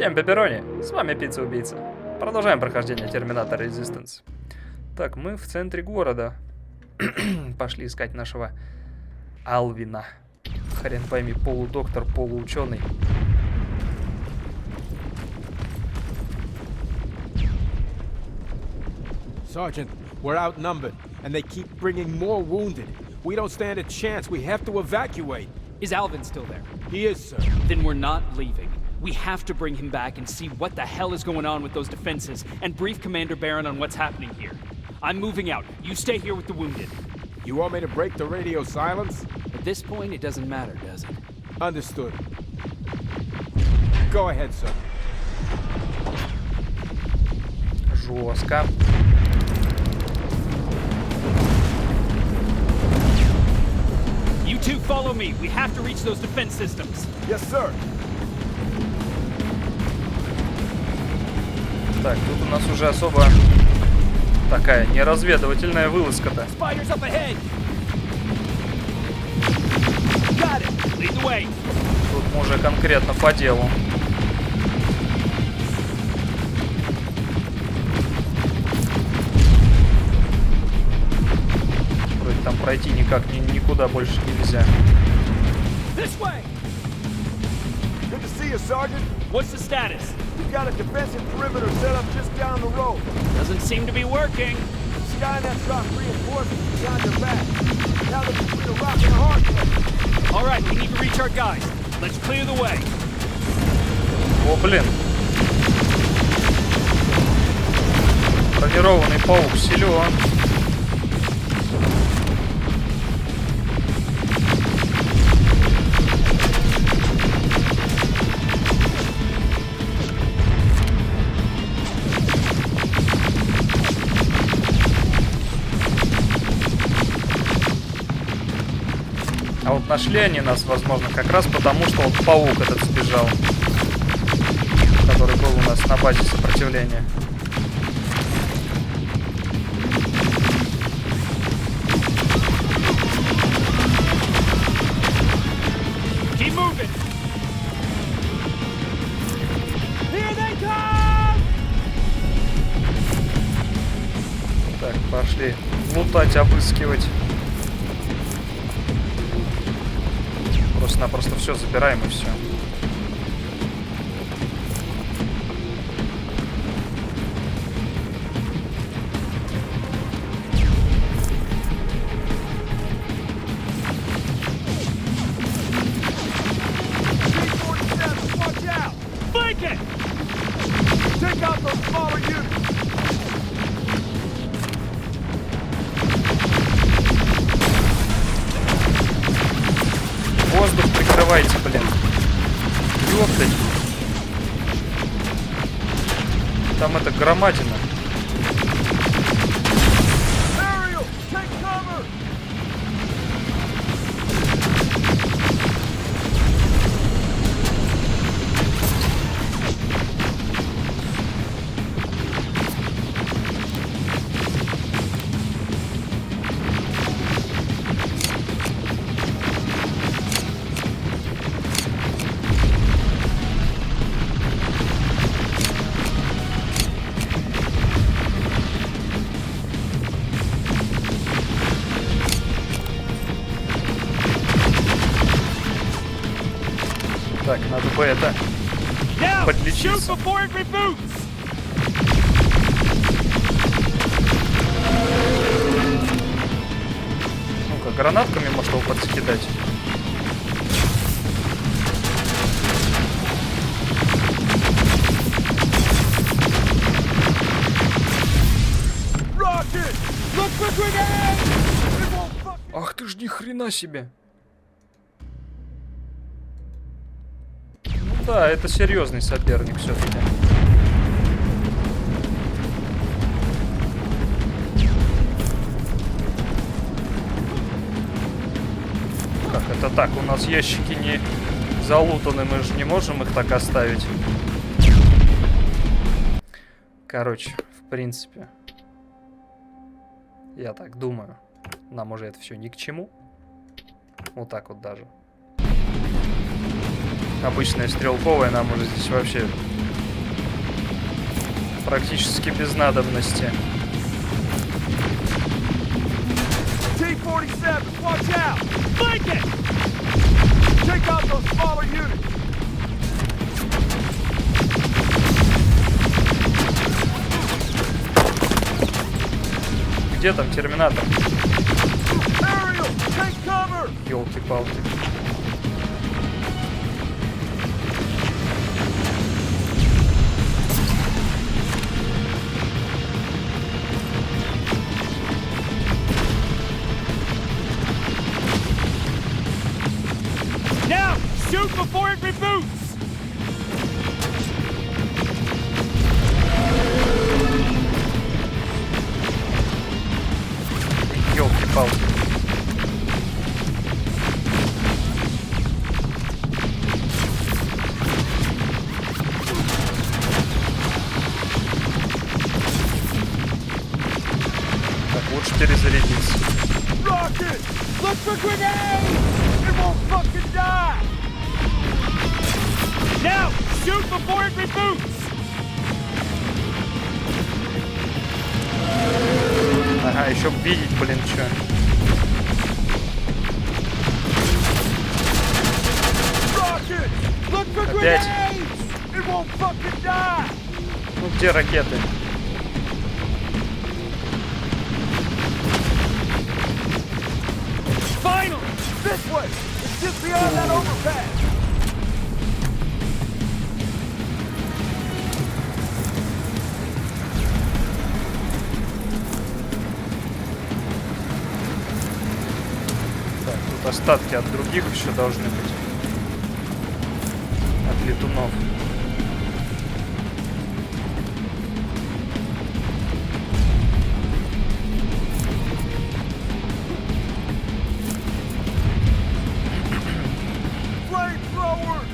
Всем пепперони, с вами Пицца-убийца. Продолжаем прохождение Терминатора Резистенс. Так, мы в центре города. Пошли искать нашего Алвина. Хрен пойми, полудоктор, полуученый. Sergeant, we're outnumbered, and they keep bringing more wounded. We don't stand a chance. We have to evacuate. Is Alvin still there? He is, sir. Then we're not leaving. We have to bring him back and see what the hell is going on with those defenses, and brief Commander Barron on what's happening here. I'm moving out. You stay here with the wounded. You want me to break the radio silence? At this point, it doesn't matter, does it? Understood. Go ahead, sir. Жестко. You two follow me. We have to reach those defense systems. Yes, sir. Так, тут у нас уже особо такая неразведывательная вылазка-то. Spiders up ahead. Got it. Lead the way. Тут мы уже конкретно по делу. Вроде там пройти никак никуда больше нельзя. This way. Good to see you, Sergeant. What's the status? We've got a defensive perimeter set up just down the road. Doesn't seem to be working. Skynet's dropped reinforcements behind their back. Now they're between a rock and a hard place. All right, we need to reach our guys. Let's clear the way. О, блин. Бронированный паук силен. А вот нашли они нас, возможно, как раз потому, что вот паук этот сбежал, который был у нас на базе сопротивления. Keep moving. Here they come! Так, пошли лутать, обыскивать. Просто-напросто все забираем и все. Воздух прикрывайте, блин. Ёптать. Там это громадина. Так, надо бы это подлечиться. Ну-ка, гранатками может его подскидать. Ах ты ж ни хрена себе. Да, это серьезный соперник все-таки. Как это так? У нас ящики не залутаны, мы же не можем их так оставить. Короче, в принципе, я так думаю, нам уже это все ни к чему. Вот так вот даже. Обычная стрелковая нам уже здесь вообще Практически без надобности. T-47, watch out! Flank it! Take out those smaller units! Где там Терминатор? Ariel, take cover! Ёлки-палки. Now, shoot before it reboots! Ёлки-палки. Так, лучше перезарядиться. Rocket! Look for grenades! It won't fucking die! Now, shoot before it reboots! Ага, еще видеть, блин, чё. Rocket! Look for Опять. grenades! It won't fucking die! Ну где ракеты? Finally! This way! It's just beyond that overpass! Так, тут остатки от других еще должны быть. От летунов. Flamethrowers!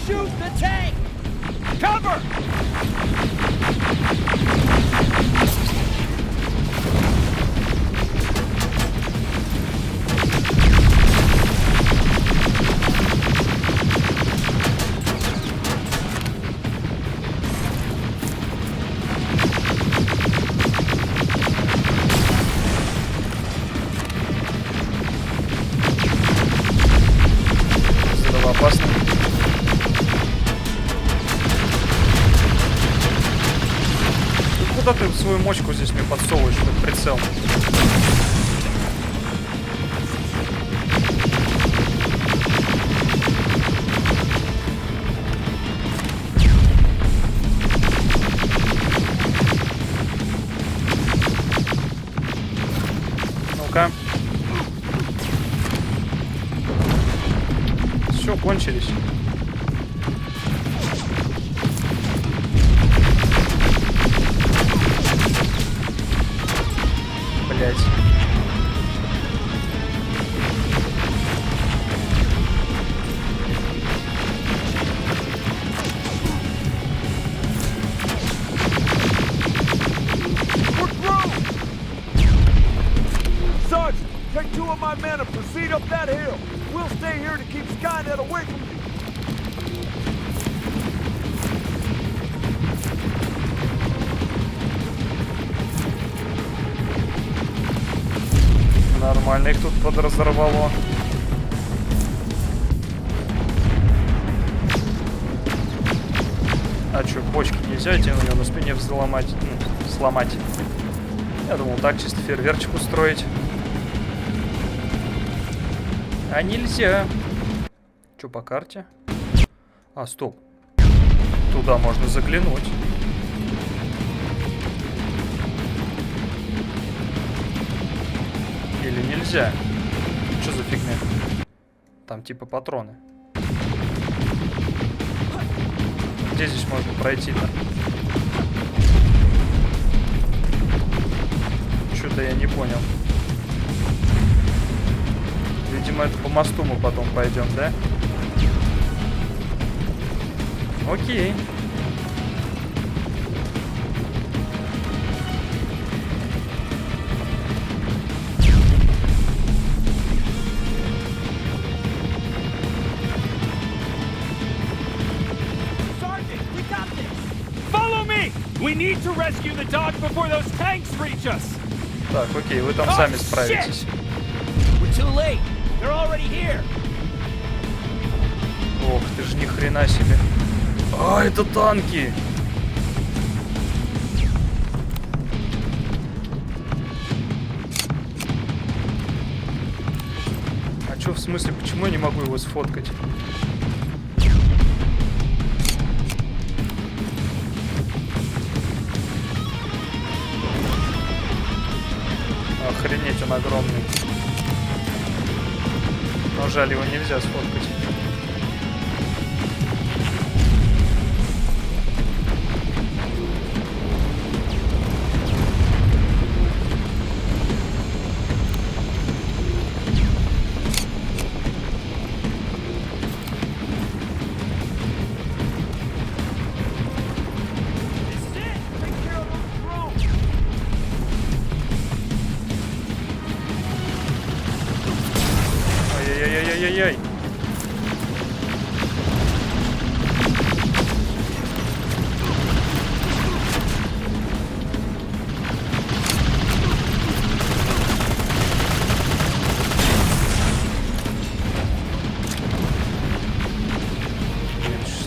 Shoot the tank! Cover! Взрывоопасно. Ну, куда ты свою мочку здесь мне подсовываешь, этот прицел? Ну-ка. Все, кончились. Блять. We're through! Sergeant, take 2 of my men and proceed up that hill. We'll stay here to keep Skynet away from you. Нормально их тут подразорвало. А чё, бочки нельзя идти у него на спине взломать? Ну, сломать. Я думал, так чисто фейерверчик устроить. А нельзя. Чё по карте? А, стоп. Туда можно заглянуть. Или нельзя? Что за фигня? Там типа патроны. Где здесь можно пройти-то? Что-то я не понял. Видимо, это по мосту мы потом пойдем, да? Окей. Follow me! We We need to rescue the dog before those tanks reach us. Так, окей, вы там сами справитесь. We're too late. They're already here. Ох, ты ж ни хрена себе. А, это танки! А чё, в смысле, почему я не могу его сфоткать? Охренеть, он огромный. Но жаль, его нельзя сфоткать. Ай-яй-яй-яй-яй-яй.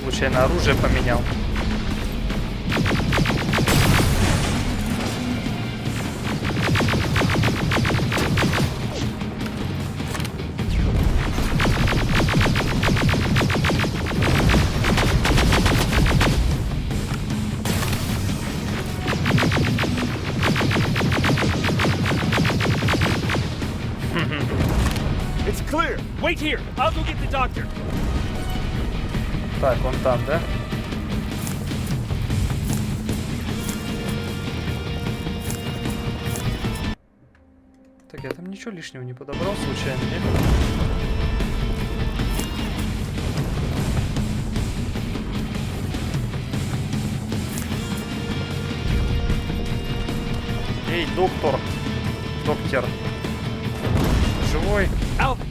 Случайно оружие поменял. It's clear. Wait here. I'll go get the doctor. Так, он там, да? Так, я там ничего лишнего не подобрал случайно, нет? Эй, доктор! Доктор! Живой? Alvin!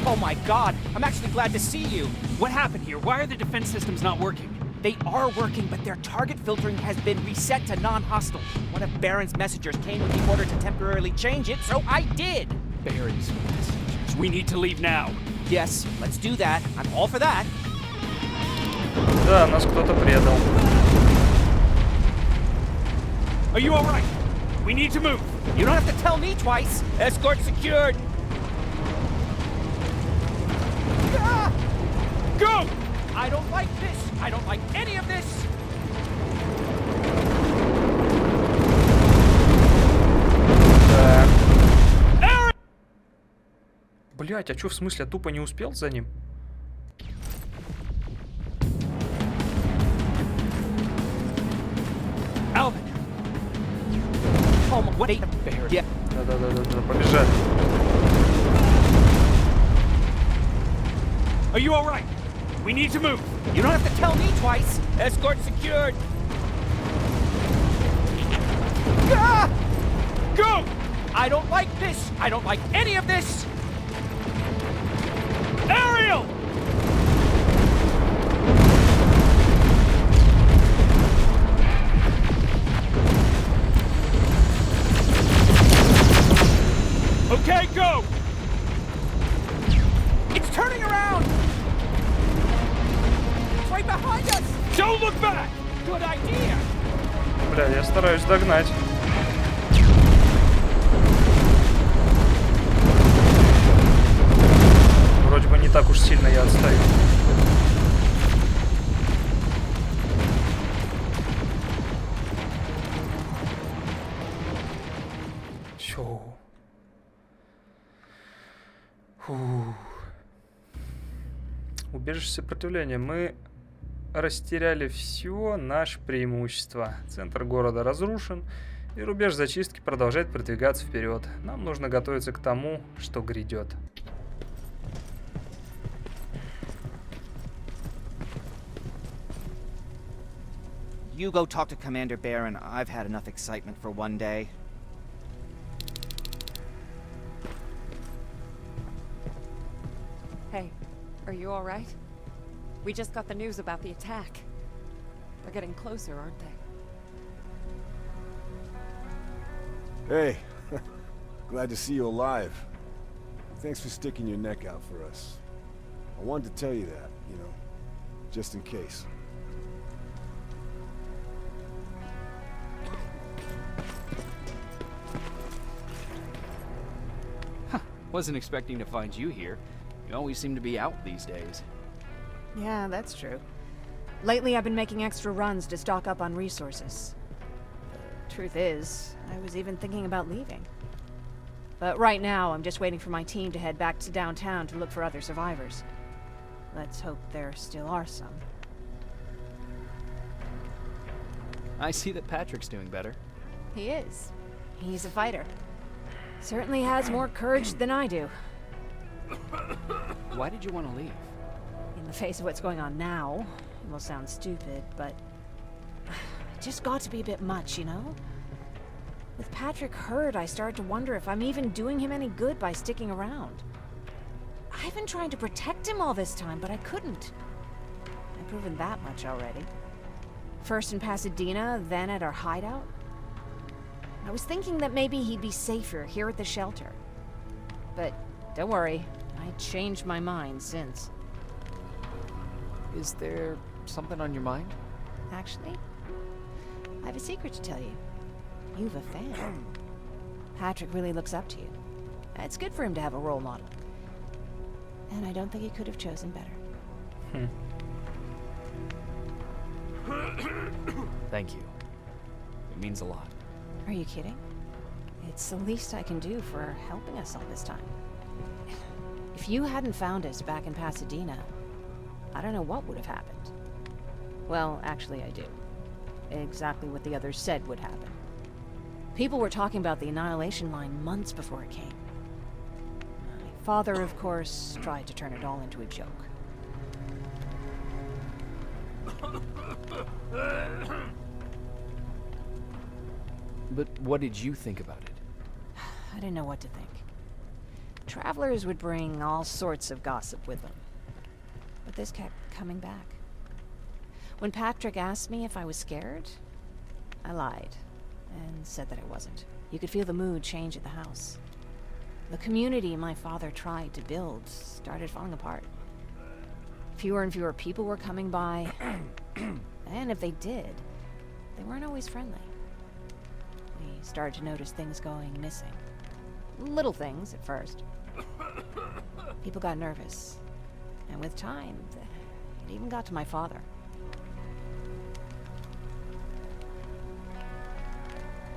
Oh my god, I'm actually glad to see you. What happened here? Why are the defense systems not working? They are working, but their target filtering has been reset to non-hostile. One of Baron's messengers came with the order to temporarily change it, so I did. Baron's messengers. We need to leave now. Yes, let's do that. I'm all for that. Да, нас кто-то предал. Are you all right? We need to move. You don't have to tell me twice. Escort secured. Ah! Go! I don't like this. I don't like any of this. Да. Блять, а чё в смысле? Я тупо не успел за ним? Alvin. Oh, wait. Yeah. Да, побежали. Are you all right? We need to move. You don't have to tell me twice. Escort secured. Ah! Go! I don't like this. I don't like any of this. Ariel! Okay, go! It's turning around. It's right behind us. Don't look back! Good idea. Бля, я стараюсь догнать. Вроде бы не так уж сильно я отстаю. Чё? Фу. Убежище сопротивления. Мы растеряли все наше преимущество. Центр города разрушен, и рубеж зачистки продолжает продвигаться вперед. Нам нужно готовиться к тому, что грядет. You go talk to Commander Baron. I've had enough excitement for one day. Hey, are you all right? We just got the news about the attack. They're getting closer, aren't they? Hey, glad to see you alive. Thanks for sticking your neck out for us. I wanted to tell you that, you know, just in case. Wasn't expecting to find you here. You always seem to be out these days. Yeah, that's true. Lately, I've been making extra runs to stock up on resources. The truth is, I was even thinking about leaving. But right now, I'm just waiting for my team to head back to downtown to look for other survivors. Let's hope there still are some. I see that Patrick's doing better. He is. He's a fighter. Certainly has more courage than I do. Why did you want to leave? In the face of what's going on now, it will sound stupid, but it just got to be a bit much, you know? With Patrick hurt, I started to wonder if I'm even doing him any good by sticking around. I've been trying to protect him all this time, but I couldn't. I've proven that much already. First in Pasadena, then at our hideout. I was thinking that maybe he'd be safer here at the shelter. But don't worry, I changed my mind since. Is there something on your mind? Actually, I have a secret to tell you. You've a fan. Patrick really looks up to you. It's good for him to have a role model. And I don't think he could have chosen better. Thank you. It means a lot. Are you kidding? It's the least I can do for helping us all this time. If you hadn't found us back in Pasadena, I don't know what would have happened. Well, actually I do. Exactly what the others said would happen. People were talking about the Annihilation Line months before it came. My father, of course, tried to turn it all into a joke. But what did you think about it? I didn't know what to think. Travelers would bring all sorts of gossip with them. But this kept coming back. When Patrick asked me if I was scared, I lied and said that I wasn't. You could feel the mood change at the house. The community my father tried to build started falling apart. Fewer and fewer people were coming by, and if they did, they weren't always friendly. We started to notice things going missing. Little things at first. People got nervous, and with time, it even got to my father.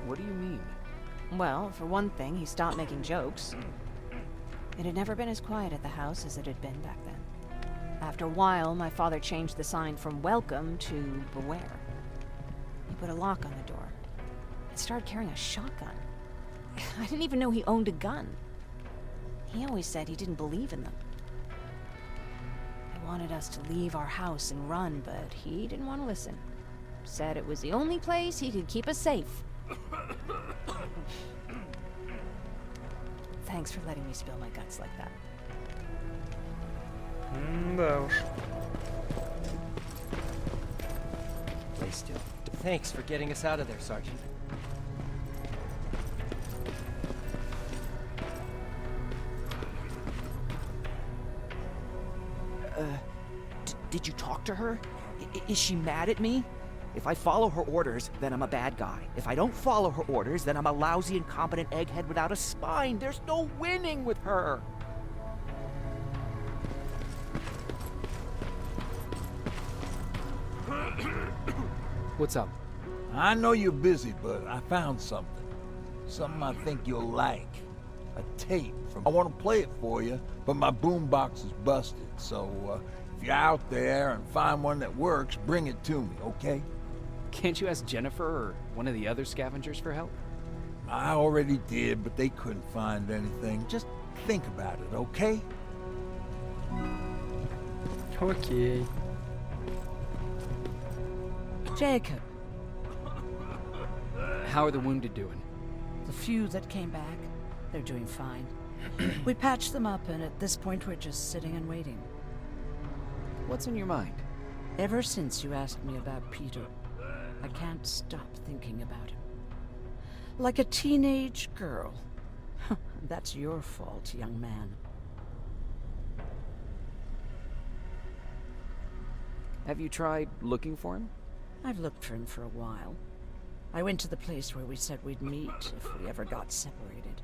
What do you mean? Well, for one thing, he stopped making jokes. It had never been as quiet at the house as it had been back then. After a while, my father changed the sign from welcome to beware. He put a lock on the door and started carrying a shotgun. I didn't even know he owned a gun. He always said he didn't believe in them. I wanted us to leave our house and run, but he didn't want to listen. Said it was the only place he could keep us safe. Thanks for letting me spill my guts like that. Да уж. Stay still. Thanks for getting us out of there, Sergeant. Did you talk to her? Is she mad at me? If I follow her orders, then I'm a bad guy. If I don't follow her orders, then I'm a lousy, incompetent egghead without a spine. There's no winning with her. What's up? I know you're busy, but I found something. Something I think you'll like. A tape from... I want to play it for you, but my boombox is busted. So, if you're out there and find one that works, bring it to me, okay? Can't you ask Jennifer or one of the other scavengers for help? I already did, but they couldn't find anything. Just think about it, okay? Окей. Jacob, How are the wounded doing? the few that came back, they're doing fine. We patched them up, and at this point we're just sitting and waiting. What's on your mind? Ever since you asked me about Peter, I can't stop thinking about him. Like a teenage girl. That's your fault, young man. Have you tried looking for him? I've looked for him for a while. I went to the place where we said we'd meet if we ever got separated.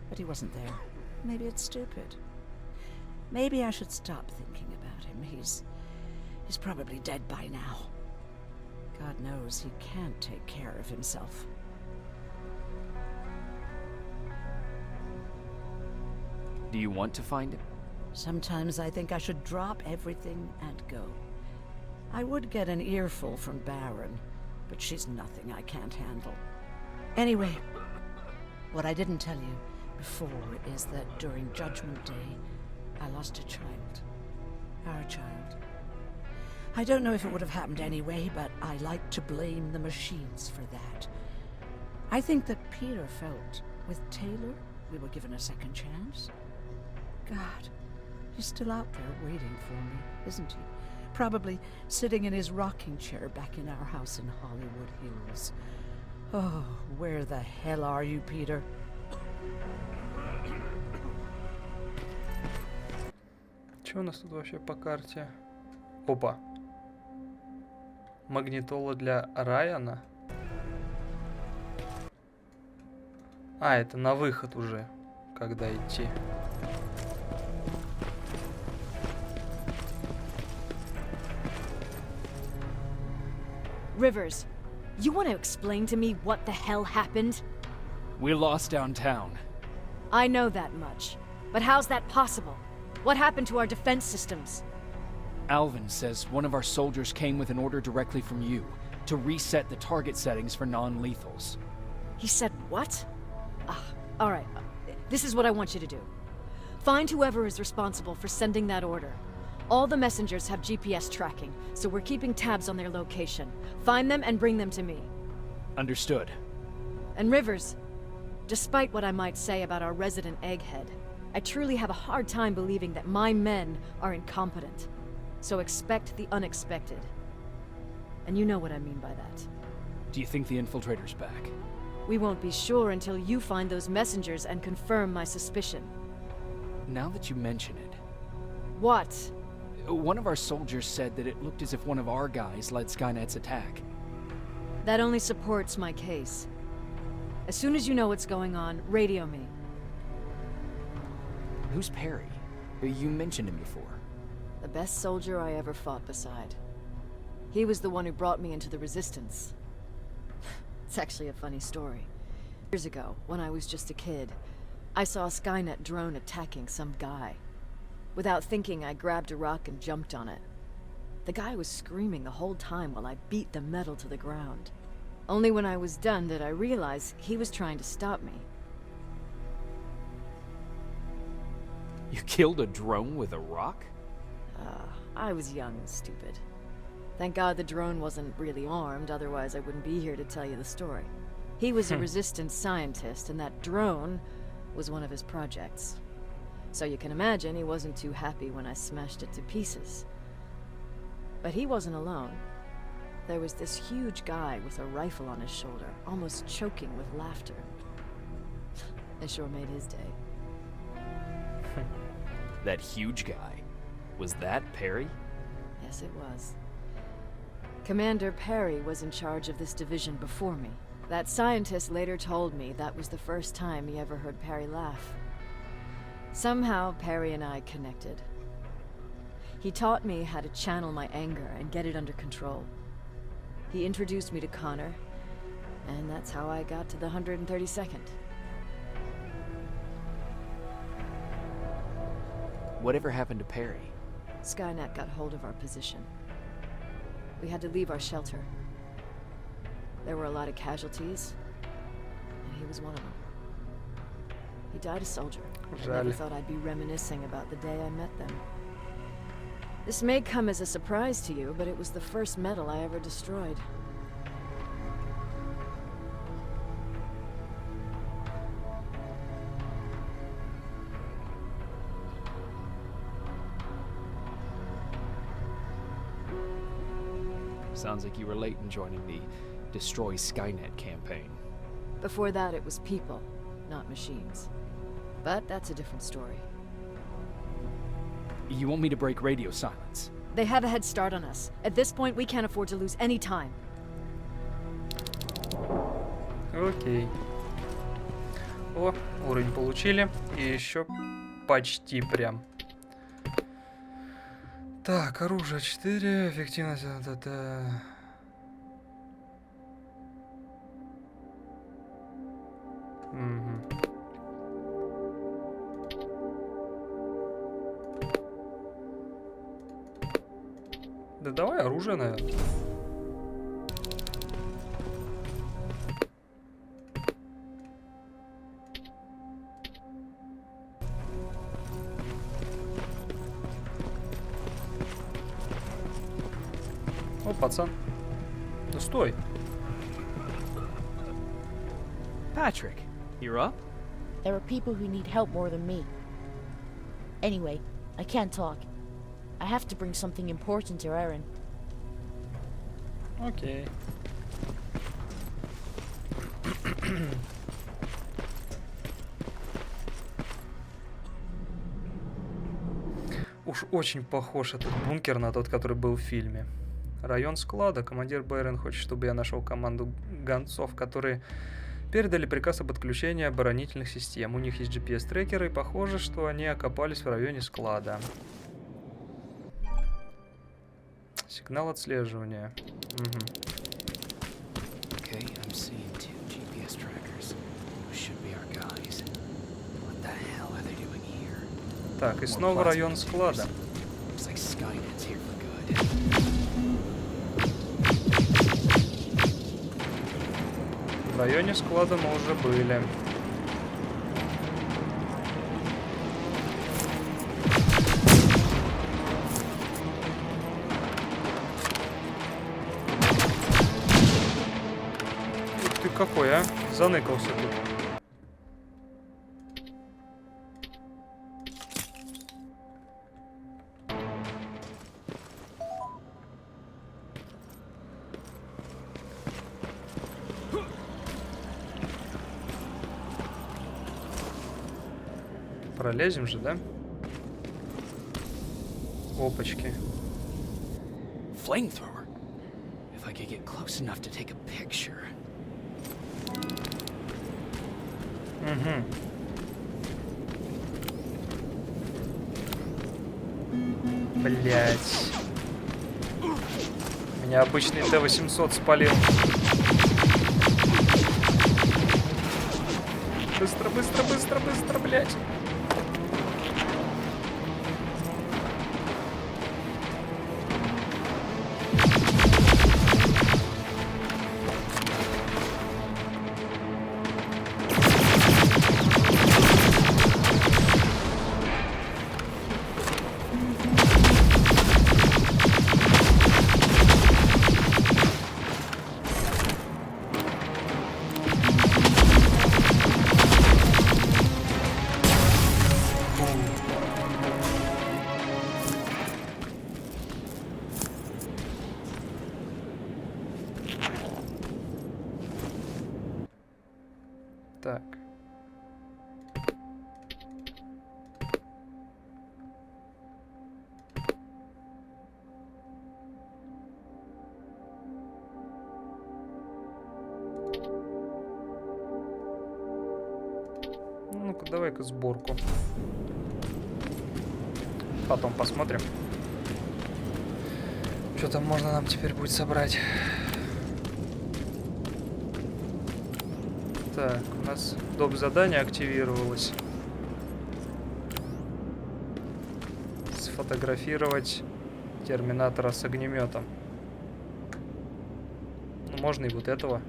But he wasn't there. Maybe it's stupid. Maybe I should stop thinking about him. He's probably dead by now. God knows he can't take care of himself. Do you want to find him? Sometimes I think I should drop everything and go. I would get an earful from Baron, but she's nothing I can't handle. Anyway, what I didn't tell you before is that during Judgment Day, I lost a child. Our child. I don't know if it would have happened anyway, but I like to blame the machines for that. I think that Peter felt with Taylor we were given a second chance. God, he's still out there waiting for me, isn't he? Probably sitting in his rocking chair back in our house in Hollywood Hills. Oh, where the hell are you, Peter? Что у нас тут вообще по карте? Опа. Магнитола для Райана. А, это на выход уже. Когда идти. Rivers, you want to explain to me what the hell happened? We're lost downtown. I know that much. But how's that possible? What happened to our defense systems? Alvin says one of our soldiers came with an order directly from you to reset the target settings for non-lethals. He said what? Alright. This is what I want you to do. Find whoever is responsible for sending that order. All the messengers have GPS tracking, so we're keeping tabs on their location. Find them and bring them to me. Understood. And Rivers, despite what I might say about our resident egghead, I truly have a hard time believing that my men are incompetent. So expect the unexpected. And you know what I mean by that. Do you think the infiltrator's back? We won't be sure until you find those messengers and confirm my suspicion. Now that you mention it... What? One of our soldiers said that it looked as if one of our guys led Skynet's attack. That only supports my case. As soon as you know what's going on, radio me. Who's Perry? You mentioned him before. The best soldier I ever fought beside. He was the one who brought me into the Resistance. It's actually a funny story. Years ago, when I was just a kid, I saw a Skynet drone attacking some guy. Without thinking, I grabbed a rock and jumped on it. The guy was screaming the whole time while I beat the metal to the ground. Only when I was done did I realize he was trying to stop me. You killed a drone with a rock? I was young and stupid. Thank God the drone wasn't really armed, otherwise I wouldn't be here to tell you the story. He was a Resistance scientist, and that drone was one of his projects. So you can imagine he wasn't too happy when I smashed it to pieces. But he wasn't alone. There was this huge guy with a rifle on his shoulder, almost choking with laughter. It sure made his day. That huge guy. Was that Perry? Yes, it was. Commander Perry was in charge of this division before me. That scientist later told me that was the first time he ever heard Perry laugh. Somehow, Perry and I connected. He taught me how to channel my anger and get it under control. He introduced me to Connor, and that's how I got to the 132nd. Whatever happened to Perry? Skynet got hold of our position. We had to leave our shelter. There were a lot of casualties, and he was one of them. He died a soldier. I never thought I'd be reminiscing about the day I met them. This may come as a surprise to you, but it was the first metal I ever destroyed. Sounds like you were late in joining the Destroy Skynet campaign. Before that, it was people, not machines. But that's a different story. You want me to break radio silence? They have a head start on us. At this point, we can't afford to lose any time. Окей. О, уровень получили. И еще почти прям. Так, оружие 4, эффективность... Угу. Да давай оружие, наверное. О, пацан. Да стой. Patrick, you're up? There are people who need help more than me. Anyway, I can't talk. I have to bring something important to Erin. Окей. Уж очень похож этот бункер на тот, который был в фильме. Район склада. Командир Бэйрон хочет, чтобы я нашел команду гонцов, которые передали приказ об отключении оборонительных систем. У них есть GPS-трекеры, и похоже, что они окопались в районе склада. Сигнал отслеживания. Угу. Okay, I'm seeing 2 GPS trackers. Those should be our guys. What the hell are they doing here? Так, и снова район склада. Looks like Skynet's here for good. В районе склада мы уже были. Ух ты какой, а? Заныкался тут. Пролезем же, да? Опачки. Flamethrower. If I could get close enough to take a picture. Угу. Блять. Меня обычный Т-800 спалил. Быстро, быстро, быстро, быстро, блять. Так. Ну-ка, давай-ка сборку. Потом посмотрим, что там можно нам теперь будет собрать. Так, у нас доп. Задание активировалось. Сфотографировать Терминатора с огнеметом. Ну, можно и вот этого.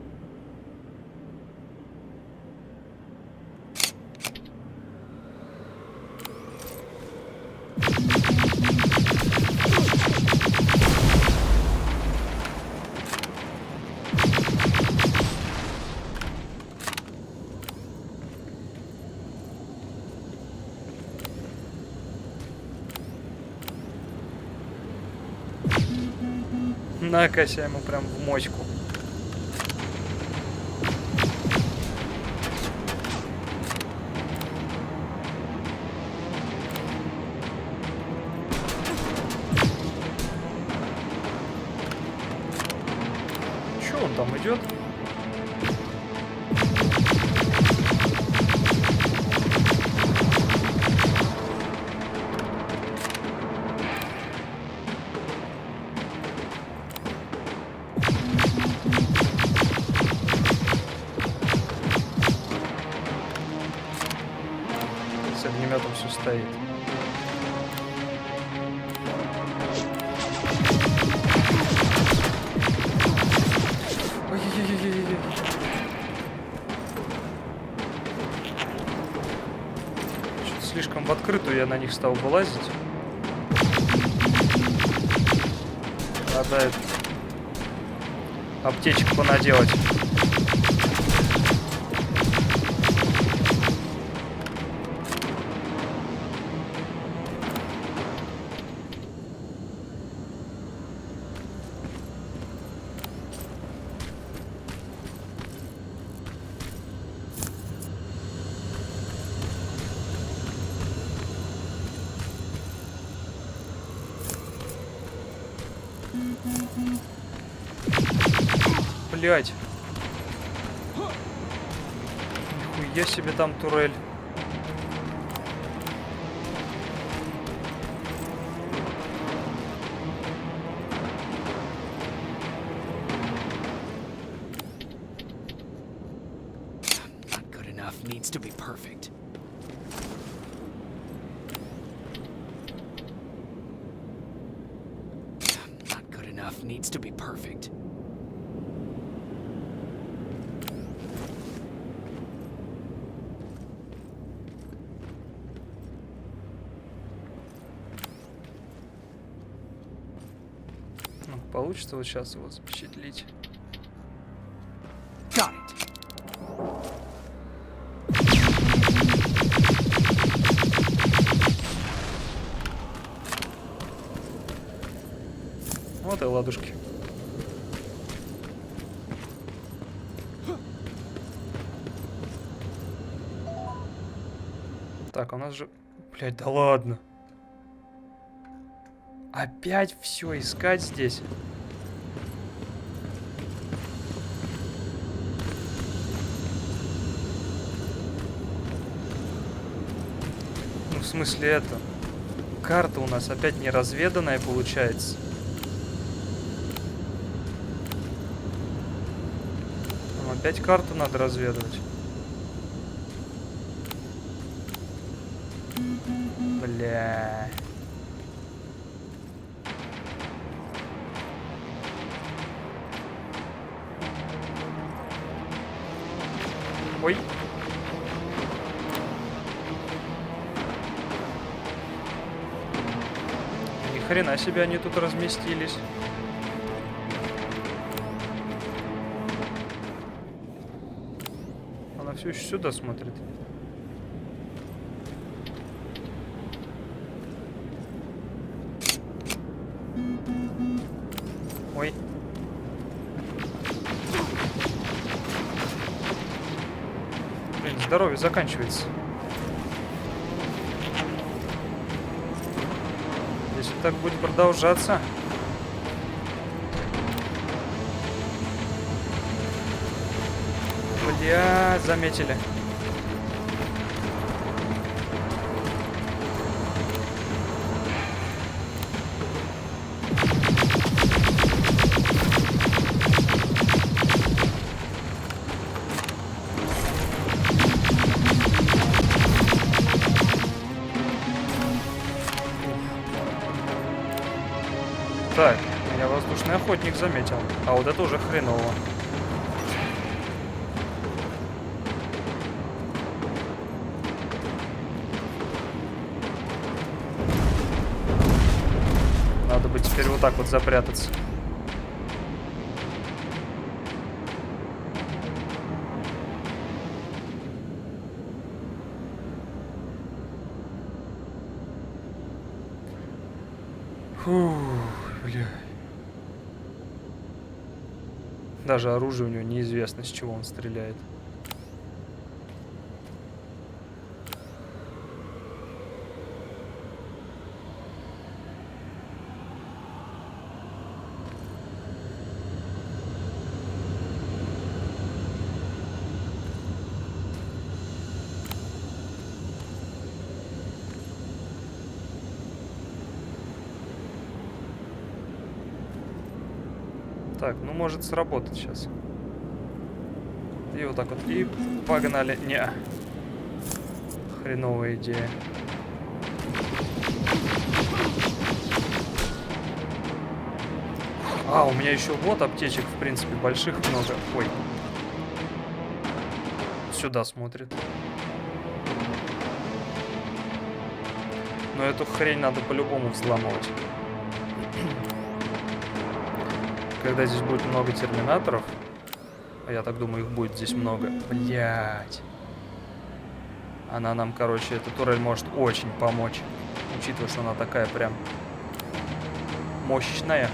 Накося ему прям в мочку. Чё он там идет? С огнеметом все стоит. Ой-ой-ой-ой-ой. Что-то слишком в открытую я на них стал вылазить. Надо это... аптечек понаделать. Блять. Нихуя себе там турель. Not good enough, needs to be perfect. Not good enough, needs to be perfect. Получится вот сейчас его запечатлеть. Got it. Вот и ладушки. Так, у нас же... Блядь, да ладно. Опять все искать здесь. Ну, в смысле это. Карта у нас опять неразведанная получается. Нам опять карту надо разведывать. Бля. Ой. Ни хрена себе они тут разместились. Она все еще сюда смотрит. Ой. Блин, здоровье заканчивается. Если так будет продолжаться. Бля, заметили. Так, меня воздушный охотник заметил. А вот это уже хреново. Надо бы теперь вот так вот запрятаться. Фух, бля. Даже оружие у него неизвестно, с чего он стреляет. Так, ну может сработать сейчас. И вот так вот. И погнали. Не. Хреновая идея. А, у меня еще вот аптечек, в принципе, больших много. Ой. Сюда смотрит. Но эту хрень надо по-любому взламывать. Когда здесь будет много терминаторов, а я так думаю, их будет здесь много. Блять. Она нам, короче, эта турель может очень помочь. Учитывая, что она такая прям мощная.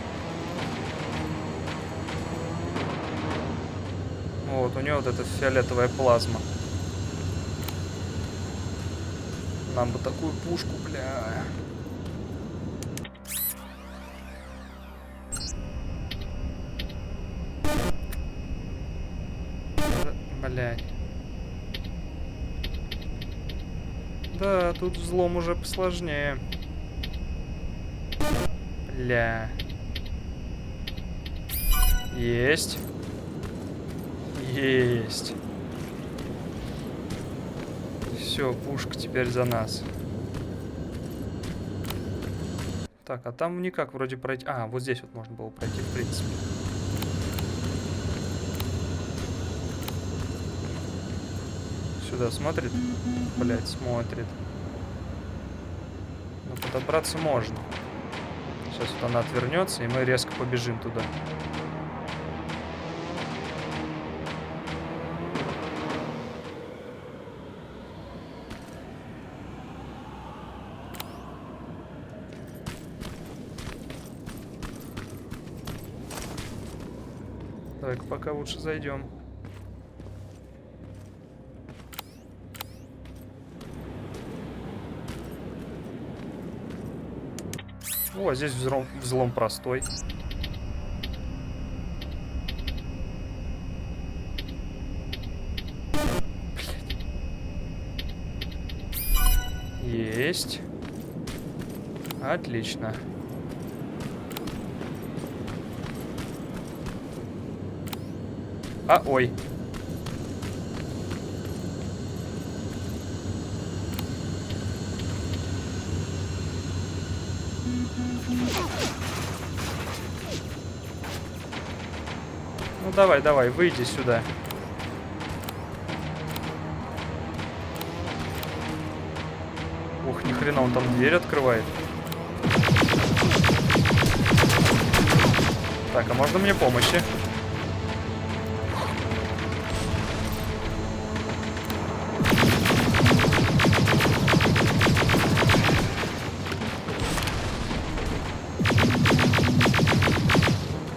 Вот, у нее вот эта фиолетовая плазма. Нам бы такую пушку, бля. Блядь. Да, тут взлом уже посложнее. Бля. Есть. Есть. Все, пушка теперь за нас. Так, а там никак вроде пройти. А, вот здесь вот можно было пройти, в принципе. Сюда смотрит? Блять, смотрит. Но подобраться можно. Сейчас вот она отвернется, и мы резко побежим туда. Давай-ка пока лучше зайдем. О, здесь взлом простой. Блядь. Есть. Отлично. А, ой. Ну давай, давай, выйди сюда. Ух, ни хрена, он там дверь открывает. Так, а можно мне помощи?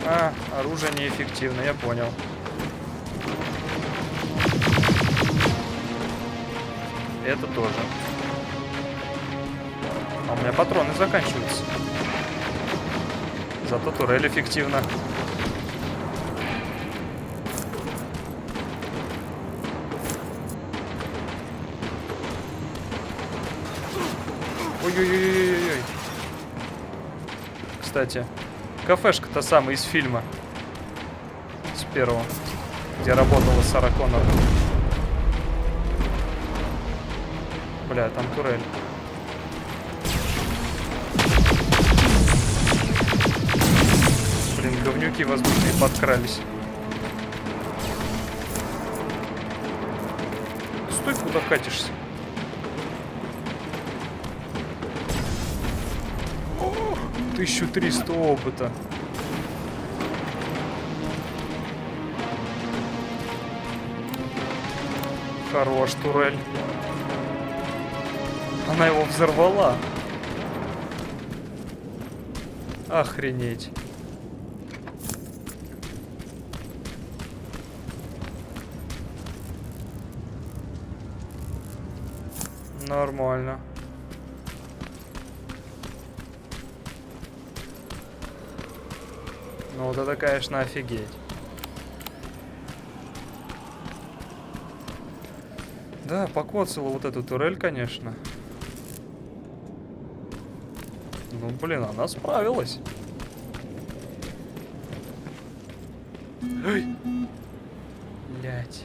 А, оружие неэффективно, я понял. Это тоже. А у меня патроны заканчиваются. Зато турель эффективна. Ой-ой-ой-ой-ой. Кстати, кафешка-то самая из фильма. С первого. Где работала Сара Коннор. Бля, там турель. Блин, говнюки воздушные подкрались. Стой, куда катишься? 1300 опыта. Хорош, турель. Она его взорвала. Охренеть. Нормально. Ну вот это, конечно, офигеть. Да, покоцала вот эту турель, конечно. Ну, блин, она справилась. Эй! Блять.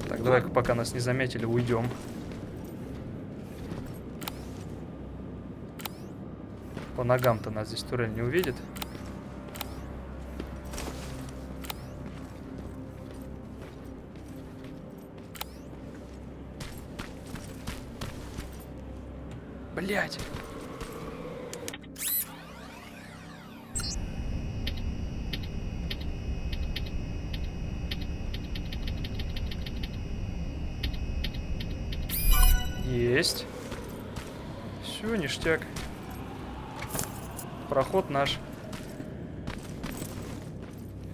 Так, давай-ка, пока нас не заметили, уйдем. По ногам-то нас здесь турель не увидит. Блять. Есть. Все, ништяк. Проход наш.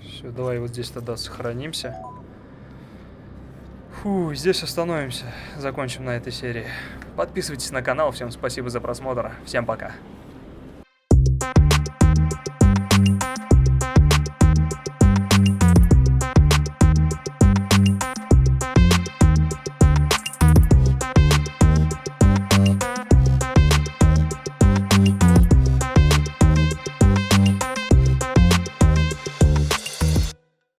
Все, давай вот здесь тогда сохранимся. Фу, здесь остановимся. Закончим на этой серии. Подписывайтесь на канал. Всем спасибо за просмотр. Всем пока.